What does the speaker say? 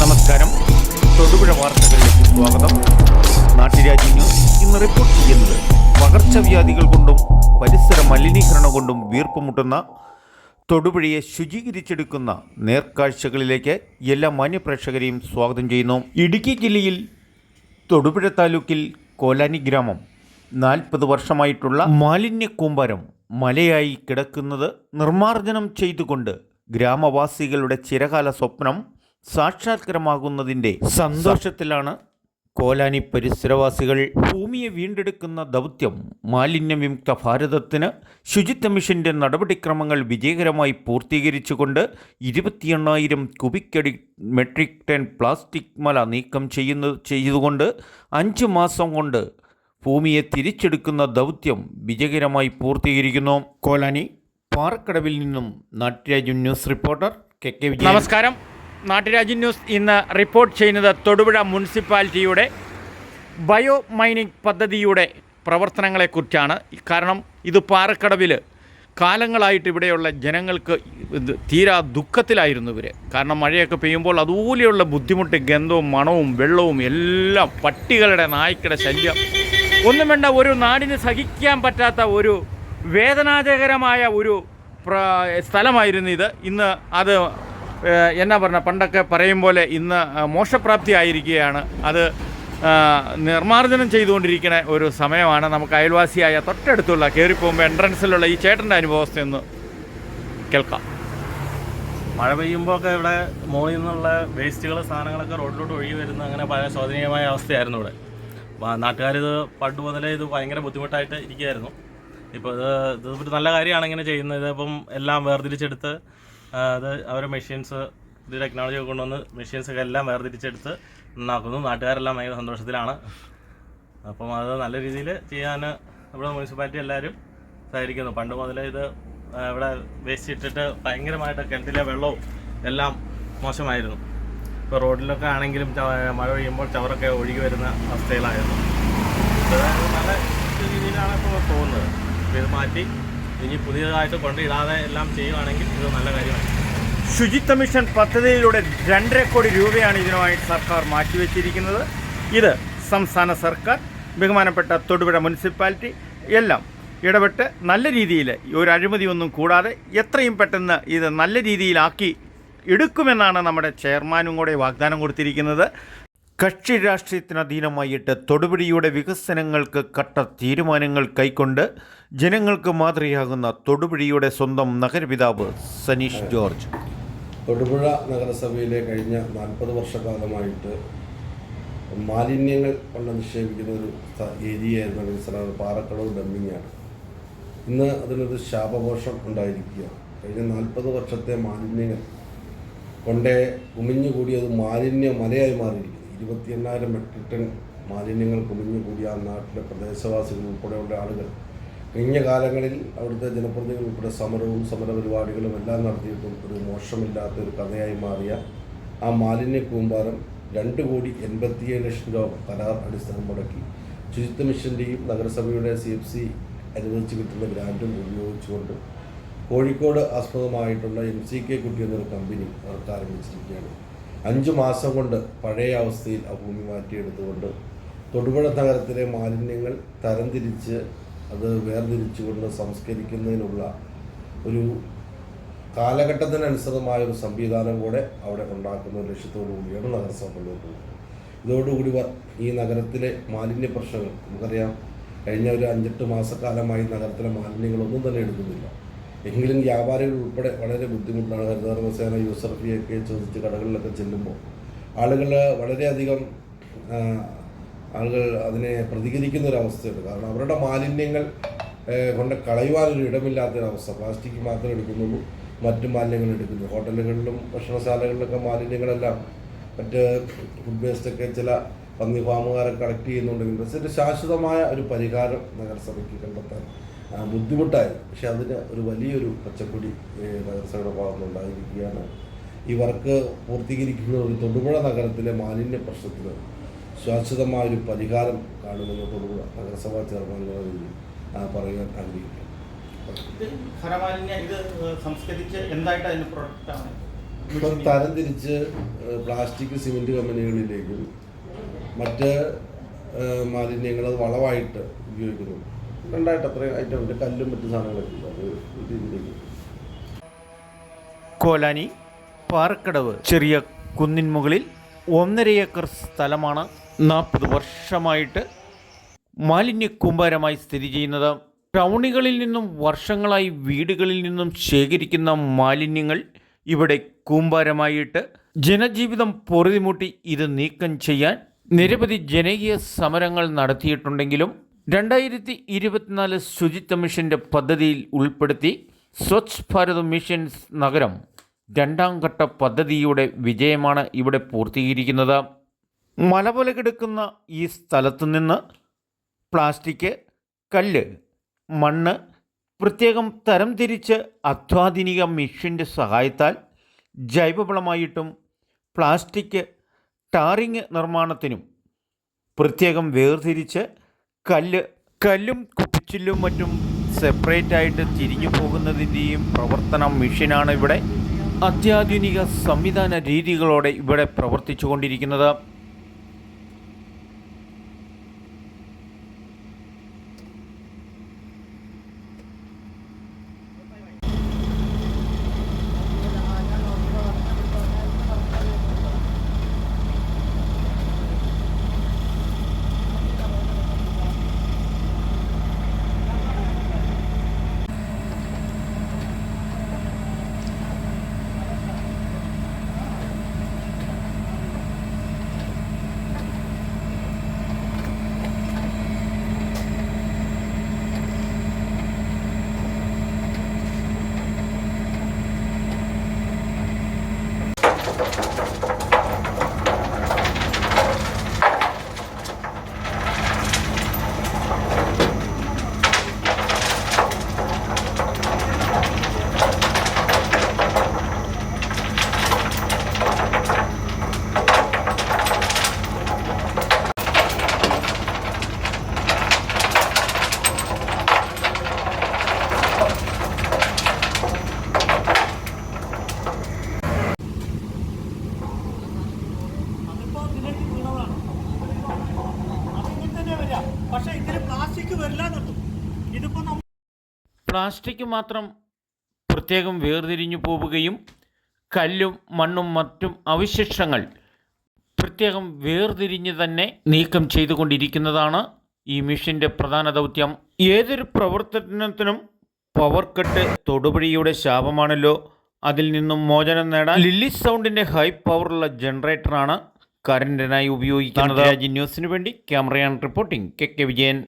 നമസ്കാരം, തൊടുപുഴ വാർത്തകളിലേക്ക് സ്വാഗതം. നാട്ടുരാജ്യ ന്യൂസ് ഇന്ന് റിപ്പോർട്ട് ചെയ്യുന്നത് പകർച്ചവ്യാധികൾ കൊണ്ടും പരിസര മലിനീകരണം കൊണ്ടും വീർപ്പുമുട്ടുന്ന തൊടുപുഴയെ ശുചീകരിച്ചെടുക്കുന്ന നേർക്കാഴ്ചകളിലേക്ക് എല്ലാ മാന്യപ്രേക്ഷകരെയും സ്വാഗതം ചെയ്യുന്നു. ഇടുക്കി ജില്ലയിൽ തൊടുപുഴ താലൂക്കിൽ കോലാനി ഗ്രാമം 40 വർഷമായിട്ടുള്ള മാലിന്യ കൂമ്പാരം മലയായി കിടക്കുന്നത് നിർമ്മാർജ്ജനം ചെയ്തുകൊണ്ട് ഗ്രാമവാസികളുടെ ചിരകാല സ്വപ്നം സാക്ഷാത്കാരമാകുന്നതിൻ്റെ സന്തോഷത്തിലാണ് കോലാനി പരിസരവാസികൾ. ഭൂമിയെ വീണ്ടെടുക്കുന്ന ദൗത്യം മാലിന്യവിമുക്ത ഭാരതത്തിന് ശുചിത്വ മിഷൻ്റെ നടപടിക്രമങ്ങൾ വിജയകരമായി പൂർത്തീകരിച്ചുകൊണ്ട് 28,000 ക്യൂബിക് മെട്രിക് ടൺ പ്ലാസ്റ്റിക് മല നീക്കം ചെയ്തുകൊണ്ട് 5 മാസം കൊണ്ട് ഭൂമിയെ തിരിച്ചെടുക്കുന്ന ദൗത്യം വിജയകരമായി പൂർത്തീകരിക്കുന്നു. കോലാനി പാറക്കടവിൽ നിന്നും നാട്ടുരാജ്യം ന്യൂസ് റിപ്പോർട്ടർ കെ വിജയൻ. നമസ്കാരം. നാട്ടുരാജ്യം ന്യൂസ് ഇന്ന് റിപ്പോർട്ട് ചെയ്യുന്നത് തൊടുപുഴ മുനിസിപ്പാലിറ്റിയുടെ ബയോ മൈനിങ് പദ്ധതിയുടെ പ്രവർത്തനങ്ങളെക്കുറിച്ചാണ്. കാരണം ഇത് പാറക്കടവിൽ കാലങ്ങളായിട്ട് ഇവിടെയുള്ള ജനങ്ങൾക്ക് തീരാ ദുഃഖത്തിലായിരുന്നു ഇവർ. കാരണം മഴയൊക്കെ പെയ്യുമ്പോൾ അതുപോലെയുള്ള ബുദ്ധിമുട്ട്, ഗന്ധവും മണവും വെള്ളവും എല്ലാം, പട്ടികളുടെ നായ്ക്കളുടെ ശല്യം, ഒന്നും വേണ്ട, ഒരു നാടിന് സഹിക്കാൻ പറ്റാത്ത ഒരു വേദനാജകരമായ ഒരു സ്ഥലമായിരുന്നു ഇത്. ഇന്ന് അത് എന്നാ പറഞ്ഞ പണ്ടൊക്കെ പറയും പോലെ ഇന്ന് മോശപ്രാപ്തി ആയിരിക്കുകയാണ്. അത് നിർമ്മാർജ്ജനം ചെയ്തുകൊണ്ടിരിക്കുന്ന ഒരു സമയമാണ്. നമുക്ക് അയൽവാസിയായ തൊട്ടടുത്തുള്ള കയറിപ്പോകുമ്പോൾ എൻട്രൻസിലുള്ള ഈ ചേട്ടൻ്റെ അനുഭവസ്ഥയൊന്ന് കേൾക്കാം. മഴ പെയ്യുമ്പോൾ ഒക്കെ ഇവിടെ മുകളിൽ നിന്നുള്ള വേസ്റ്റുകൾ, സാധനങ്ങളൊക്കെ റോഡിലോട്ട് ഒഴുകി വരുന്ന അങ്ങനെ പല ശോചനീയമായ അവസ്ഥയായിരുന്നു ഇവിടെ. നാട്ടുകാരിത് പണ്ട് മുതലേ ഇത് ഭയങ്കര ബുദ്ധിമുട്ടായിട്ട് ഇരിക്കുകയായിരുന്നു. ഇപ്പോൾ ഇതൊരു നല്ല കാര്യമാണ് ഇങ്ങനെ ചെയ്യുന്നത്. ഇതിപ്പം എല്ലാം വേർതിരിച്ചെടുത്ത് അത് അവരെ മെഷീൻസ്, ഇത് ടെക്നോളജി കൊണ്ടുവന്ന് മെഷീൻസൊക്കെ എല്ലാം വേർതിരിച്ചെടുത്ത് നന്നാക്കുന്നു. നാട്ടുകാരെല്ലാം ഭയങ്കര സന്തോഷത്തിലാണ്. അപ്പം അത് നല്ല രീതിയിൽ ചെയ്യാൻ ഇവിടെ മുനിസിപ്പാലിറ്റി എല്ലാവരും സഹകരിക്കുന്നു. പണ്ട് മുതലേ ഇത് ഇവിടെ വേസ്റ്റ് ഇട്ടിട്ട് ഭയങ്കരമായിട്ട് കിണറ്റിലെ വെള്ളവും എല്ലാം മോശമായിരുന്നു. ഇപ്പോൾ റോഡിലൊക്കെ ആണെങ്കിലും മഴ പെയ്യുമ്പോൾ ചവറൊക്കെ ഒഴുകി വരുന്ന അവസ്ഥയിലായിരുന്നു. നല്ല രീതിയിലാണ് ഇപ്പോൾ പോകുന്നത്. ഇത് മാറ്റി ഇനി പുതിയതായിട്ട് കൊണ്ടിടാതെ എല്ലാം ചെയ്യുകയാണെങ്കിൽ ഇത് നല്ല കാര്യമാണ്. ശുചിത്വ മിഷൻ പദ്ധതിയിലൂടെ 2.5 കോടി രൂപയാണ് ഇതിനുമായി സർക്കാർ മാറ്റിവെച്ചിരിക്കുന്നത്. ഇത് സംസ്ഥാന സർക്കാർ, ബഹുമാനപ്പെട്ട തൊടുപുഴ മുനിസിപ്പാലിറ്റി എല്ലാം ഇടപെട്ട് നല്ല രീതിയിൽ ഒരു അഴിമതിയൊന്നും കൂടാതെ എത്രയും പെട്ടെന്ന് ഇത് നല്ല രീതിയിലാക്കി എടുക്കുമെന്നാണ് നമ്മുടെ ചെയർമാനും കൂടെ വാഗ്ദാനം കൊടുത്തിരിക്കുന്നത്. കക്ഷി രാഷ്ട്രീയത്തിന് അധീനമായിട്ട് തൊടുപുഴയുടെ വികസനങ്ങൾക്ക് കട്ട തീരുമാനങ്ങൾ കൈക്കൊണ്ട് ജനങ്ങൾക്ക് മാതൃകയാകുന്ന തൊടുപുഴയുടെ സ്വന്തം നഗരപിതാവ് സനീഷ് ജോർജ്. തൊടുപുഴ നഗരസഭയിലെ കഴിഞ്ഞ 40 വർഷക്കാലമായിട്ട് മാലിന്യങ്ങൾ കൊണ്ട് നിക്ഷേപിക്കുന്ന ഒരു ഏരിയയായിരുന്നു സ്ഥലമാണ് പാറക്കടവ് ഡമ്മിങ്ങാണ്. ഇന്ന് അതിനൊരു ശാപമോഷം ഉണ്ടായിരിക്കുകയാണ്. കഴിഞ്ഞ 40 വർഷത്തെ മാലിന്യങ്ങൾ കൊണ്ടേ കുമിഞ്ഞുകൂടി അത് മാലിന്യ മലയായി മാറിയിരിക്കുന്നു. 28,000 മെട്രിക് ടൺ മാലിന്യങ്ങൾ കുമിഞ്ഞുകൂടിയ ആ നാട്ടിലെ പ്രദേശവാസികൾ ഉൾപ്പെടെയുള്ള ആളുകൾ കഴിഞ്ഞ കാലങ്ങളിൽ അവിടുത്തെ ജനപ്രതിനിധികൾ ഉൾപ്പെടെ സമരവും സമരപരിപാടികളും എല്ലാം നടത്തിയിട്ടും ഒരു മോശമില്ലാത്ത ഒരു കഥയായി മാറിയ ആ മാലിന്യ കൂമ്പാരം 2,87,00,000 രൂപ കരാർ അടിസ്ഥാനം മുടക്കി ശുചിത്വ മിഷൻ്റെയും നഗരസഭയുടെ CFC അനുവദിച്ച് കിട്ടുന്ന ഗ്രാൻറ്റും ഉപയോഗിച്ചുകൊണ്ട് കോഴിക്കോട് ആസ്പദമായിട്ടുള്ള MCK കുട്ടി എന്നൊരു കമ്പനി അവർക്ക് ആരംഭിച്ചിരിക്കുകയാണ്. 5 മാസം കൊണ്ട് പഴയ അവസ്ഥയിൽ ആ ഭൂമി മാറ്റിയെടുത്തുകൊണ്ട് തൊടുപുഴ നഗരത്തിലെ മാലിന്യങ്ങൾ തരംതിരിച്ച് അത് വേർതിരിച്ചുകൊണ്ട് സംസ്കരിക്കുന്നതിനുള്ള ഒരു കാലഘട്ടത്തിനനുസൃതമായ ഒരു സംവിധാനം കൂടെ അവിടെ ഉണ്ടാക്കുന്ന ലക്ഷ്യത്തോടു കൂടിയാണ് നഗരസഭ മുന്നോട്ട് പോകുന്നത്. ഇതോടുകൂടി ഈ നഗരത്തിലെ മാലിന്യ പ്രശ്നങ്ങൾ നമുക്കറിയാം. കഴിഞ്ഞ ഒരു 5-8 മാസക്കാലമായി നഗരത്തിലെ മാലിന്യങ്ങളൊന്നും തന്നെ എടുക്കുന്നില്ല. എങ്കിലും വ്യാപാരികൾ ഉൾപ്പെടെ വളരെ ബുദ്ധിമുട്ടാണ്. ഹരിതകർമ്മസേന യൂസർ ഫീയൊക്കെ ചോദിച്ച് കടകളിലൊക്കെ ചെല്ലുമ്പോൾ വളരെയധികം ആളുകൾ അതിനെ പ്രതികരിക്കുന്ന ഒരവസ്ഥയുണ്ട്. കാരണം അവരുടെ മാലിന്യങ്ങൾ കൊണ്ട് കളയുവാനൊരു ഇടമില്ലാത്തൊരവസ്ഥ. പ്ലാസ്റ്റിക് മാത്രമേ എടുക്കുന്നുള്ളൂ, മറ്റു മാലിന്യങ്ങൾ എടുക്കുന്നു. ഹോട്ടലുകളിലും ഭക്ഷണശാലകളിലൊക്കെ മാലിന്യങ്ങളെല്ലാം മറ്റ് ഫുഡ് വേസ്റ്റൊക്കെ ചില പന്നി ഫാമുകാരൊക്കെ കളക്ട് ചെയ്യുന്നുണ്ടെങ്കിൽ പക്ഷേ ശാശ്വതമായ ഒരു പരിഹാരം നഗരസഭയ്ക്ക് കണ്ടെത്താൻ ബുദ്ധിമുട്ടായിരുന്നു. പക്ഷെ അതിന് ഒരു വലിയൊരു പച്ചക്കൊടി നഗരസഭയുടെ ഭാഗത്തുനിന്നുണ്ടായിരിക്കുകയാണ്. ഈ വർക്ക് പൂർത്തീകരിക്കുന്ന ഒരു തൊടുപുഴ നഗരത്തിലെ മാലിന്യ പ്രശ്നത്തിന് ശാശ്വതമായൊരു പരിഹാരം കാണുമെന്ന് തൊടുപുഴ നഗരസഭാ ചെയർമാൻ പറയാൻ ആഗ്രഹിക്കുന്നു. ഖരമാലിന്യം ഇത് സംസ്കരിച്ച് എന്തായിട്ട് അതിന് പ്രൊഡക്റ്റാണ്? ഇപ്പം തരം തിരിച്ച് പ്ലാസ്റ്റിക് സിമെൻറ്റ് കമ്പനികളിലേക്കും മറ്റ് മാലിന്യങ്ങൾ അത് വളമായിട്ട് ഉപയോഗിക്കുന്നു. രണ്ടായിട്ട് അത്രയും ഐറ്റം ഉണ്ട്. കല്ലും മറ്റു സാധനങ്ങളൊക്കെ ഉണ്ട്. അത് രീതിയിലേക്ക് കോലാനി പാറക്കടവ് ചെറിയ കുന്നിൻ മുകളിൽ 1.5 ഏക്കർ സ്ഥലമാണ് 40 വർഷമായിട്ട് മാലിന്യ കൂമ്പാരമായി സ്ഥിതി ചെയ്യുന്നത്. ടൗണുകളിൽ നിന്നും വർഷങ്ങളായി വീടുകളിൽ നിന്നും ശേഖരിക്കുന്ന മാലിന്യങ്ങൾ ഇവിടെ കൂമ്പാരമായിട്ട് ജനജീവിതം പൊറുതിമുട്ടി ഇത് നീക്കം ചെയ്യാൻ നിരവധി ജനകീയ സമരങ്ങൾ നടത്തിയിട്ടുണ്ടെങ്കിലും 2024 ശുചിത്വ മിഷന്റെ പദ്ധതിയിൽ ഉൾപ്പെടുത്തി സ്വച്ഛ് ഭാരത് മിഷൻ നഗരം 2ാം ഘട്ട പദ്ധതിയുടെ വിജയമാണ് ഇവിടെ പൂർത്തീകരിക്കുന്നത്. മല പോലെ കിടക്കുന്ന ഈ സ്ഥലത്തു നിന്ന് പ്ലാസ്റ്റിക്, കല്ല്, മണ്ണ് പ്രത്യേകം തരം തിരിച്ച് അത്യാധുനിക മെഷീൻ്റെ സഹായത്താൽ ജൈവവളമായിട്ടും പ്ലാസ്റ്റിക് ടാറിങ് നിർമ്മാണത്തിനും പ്രത്യേകം വേർതിരിച്ച് കല്ലും കുപ്പിച്ചില്ലും മറ്റും സെപ്പറേറ്റ് ആയിട്ട് തിരിഞ്ഞു പോകുന്നതിൻ്റെയും പ്രവർത്തന മെഷീനാണ് ഇവിടെ അത്യാധുനിക സംവിധാന രീതികളോടെ ഇവിടെ പ്രവർത്തിച്ചു കൊണ്ടിരിക്കുന്നത്. പ്ലാസ്റ്റിക് മാത്രം പ്രത്യേകം വേർതിരിഞ്ഞു പോവുകയും കല്ലും മണ്ണും മറ്റും അവശിഷ്ടങ്ങൾ പ്രത്യേകം വേർതിരിഞ്ഞ് തന്നെ നീക്കം ചെയ്തുകൊണ്ടിരിക്കുന്നതാണ് ഈ മിഷൻ്റെ പ്രധാന ദൗത്യം. ഏതൊരു പ്രവർത്തനത്തിനും പവർ കട്ട് തൊടുപുഴയുടെ ശാപമാണല്ലോ. അതിൽ നിന്നും മോചനം നേടാൻ ലില്ലി സൗണ്ടിൻ്റെ ഹൈ പവറുള്ള ജനറേറ്ററാണ് കറണ്ടിനായി ഉപയോഗിക്കുന്നത്. ന്യൂസിന് വേണ്ടി ക്യാമറയാൻ റിപ്പോർട്ടിംഗ് കെ വിജയൻ.